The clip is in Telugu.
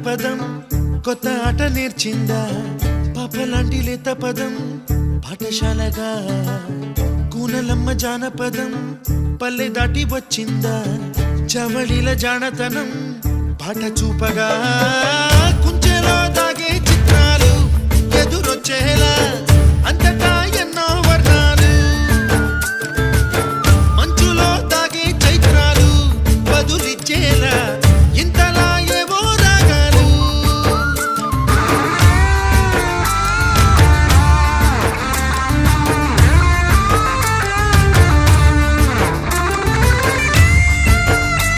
పదం కొత్త ఆట నేర్చిందా పాపలాంటి లేత పదం పాఠశాలగా కూనలమ్మ జానపదం పల్లె దాటి వచ్చిందా చవళిల జానతనం పాట చూపగా కుంచెలో దాగే చిత్రాలు ఎదురొచ్చేలా